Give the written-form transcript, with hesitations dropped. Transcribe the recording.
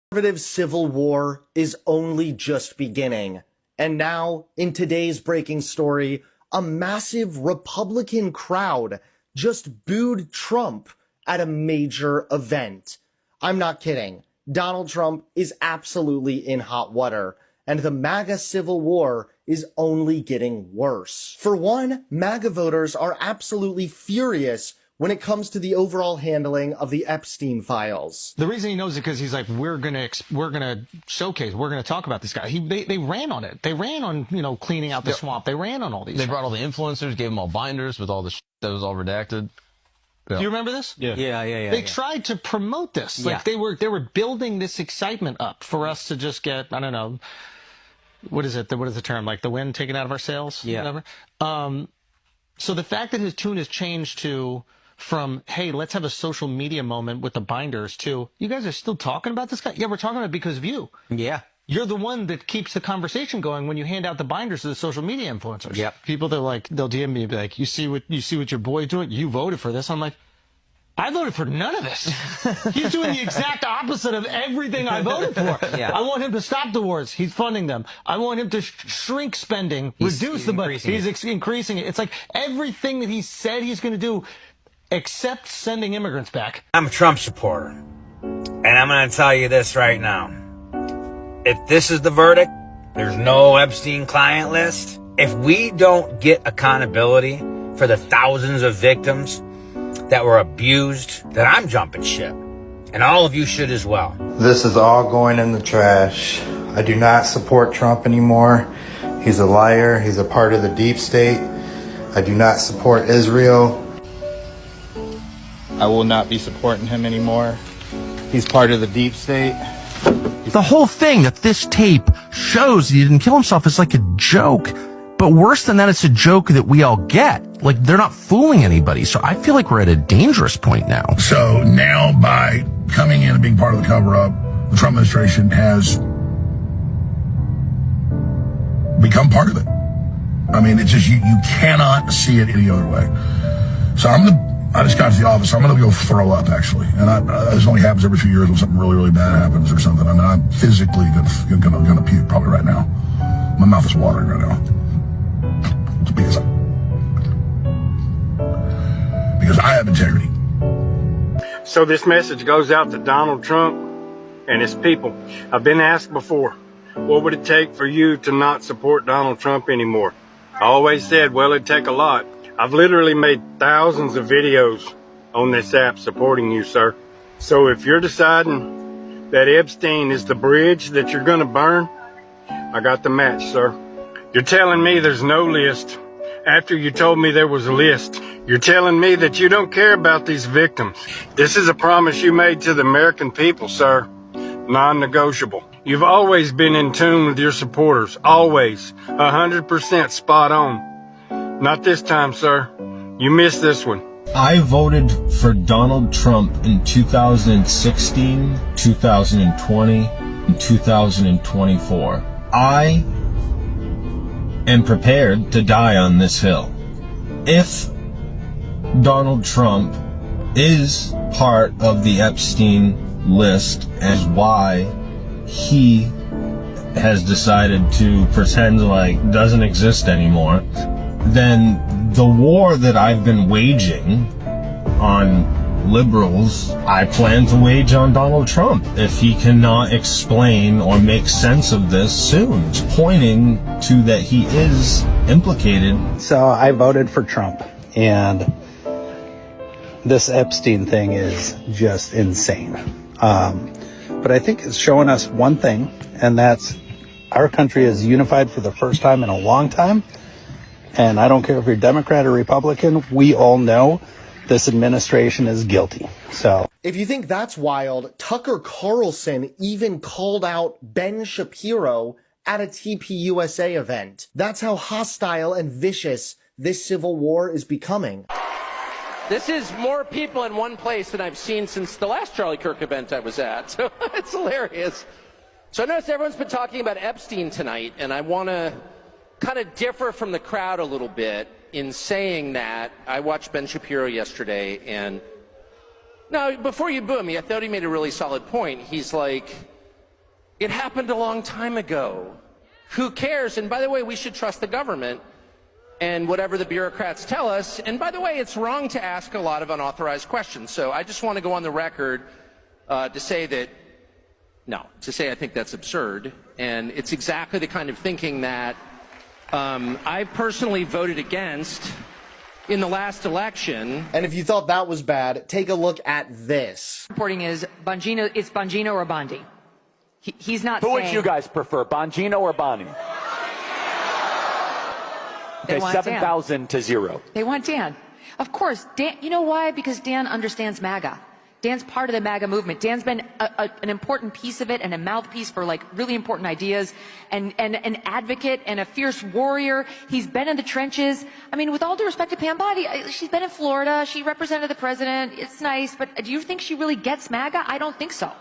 Conservative civil war is only just beginning. And now, in today's breaking story, a massive Republican crowd just booed Trump at a major event. I'm not kidding. Donald Trump is absolutely in hot water, and the MAGA civil war is only getting worse. For one, MAGA voters are absolutely furious when it comes to the overall handling of the Epstein files. The reason he knows it because he's like, we're gonna showcase, we're gonna talk about this guy. They ran on it. They ran on cleaning out the swamp. They ran on all these. They brought all the influencers, gave them all binders with all the that was all redacted. Do you remember this? Yeah. They tried to promote this. Like they were building this excitement up for us to just get, I don't know, what is it? What is the term? Like the wind taken out of our sails? Yeah. Whatever. So the fact that his tune has changed from, hey, let's have a social media moment with the binders to, you guys are still talking about this guy? Yeah, we're talking about it because of you. Yeah. You're the one that keeps the conversation going when you hand out the binders to the social media influencers. Yep. People, they'll DM me and be like, you see what your boy's doing? You voted for this. I'm like, I voted for none of this. He's doing the exact opposite of everything I voted for. Yeah. I want him to stop the wars. He's funding them. I want him to shrink spending, reduce the budget. He's increasing it. It's like everything that he said he's going to do, except sending immigrants back. I'm a Trump supporter, and I'm going to tell you this right now. If this is the verdict, there's no Epstein client list. If we don't get accountability for the thousands of victims that were abused, then I'm jumping ship. And all of you should as well. This is all going in the trash. I do not support Trump anymore. He's a liar. He's a part of the deep state. I do not support Israel. I will not be supporting him anymore. He's part of the deep state. The whole thing that this tape shows he didn't kill himself is like a joke. But worse than that, it's a joke that we all get. Like, they're not fooling anybody. So I feel like we're at a dangerous point now. So now by coming in and being part of the cover-up, the Trump administration has become part of it. I mean, it's just, you cannot see it any other way. So I just got to the office. I'm going to go throw up, actually. And this only happens every few years when something really, really bad happens or something. I mean, I'm physically going to puke probably right now. My mouth is watering right now. Because I have integrity. So this message goes out to Donald Trump and his people. I've been asked before, what would it take for you to not support Donald Trump anymore? I always said, well, it'd take a lot. I've literally made thousands of videos on this app supporting you, sir. So if you're deciding that Epstein is the bridge that you're going to burn, I got the match, sir. You're telling me there's no list after you told me there was a list. You're telling me that you don't care about these victims. This is a promise you made to the American people, sir. Non-negotiable. You've always been in tune with your supporters. Always. 100% spot on. Not this time, sir. You missed this one. I voted for Donald Trump in 2016, 2020, and 2024. I am prepared to die on this hill. If Donald Trump is part of the Epstein list and why he has decided to pretend like doesn't exist anymore, then the war that I've been waging on liberals, I plan to wage on Donald Trump if he cannot explain or make sense of this soon. It's pointing to that he is implicated. So I voted for Trump, and this Epstein thing is just insane. But I think it's showing us one thing, and that's our country is unified for the first time in a long time. And I don't care if you're Democrat or Republican, we all know this administration is guilty. So if you think that's wild, Tucker Carlson even called out Ben Shapiro at a TPUSA event. That's how hostile and vicious this civil war is becoming. This is more people in one place than I've seen since the last Charlie Kirk event I was at. So it's hilarious. So I noticed everyone's been talking about Epstein tonight, and I want to kind of differ from the crowd a little bit in saying that. I watched Ben Shapiro yesterday, and no, before you boo me, I thought he made a really solid point. He's like, It happened a long time ago. Who cares? And by the way, we should trust the government and whatever the bureaucrats tell us. And by the way, it's wrong to ask a lot of unauthorized questions. So I just want to go on the record to say I think that's absurd. And it's exactly the kind of thinking that I personally voted against in the last election. And if you thought that was bad, take a look at this. Reporting is Bongino, it's Bongino or Bondi. He's not Who saying... would you guys prefer, Bongino or Bondi? Okay, 7,000 to 0. They want Dan. Of course, Dan, you know why? Because Dan understands MAGA. Dan's part of the MAGA movement. Dan's been an important piece of it and a mouthpiece for like really important ideas and an advocate and a fierce warrior. He's been in the trenches. I mean, with all due respect to Pam Bondi, she's been in Florida. She represented the president. It's nice, but do you think she really gets MAGA? I don't think so.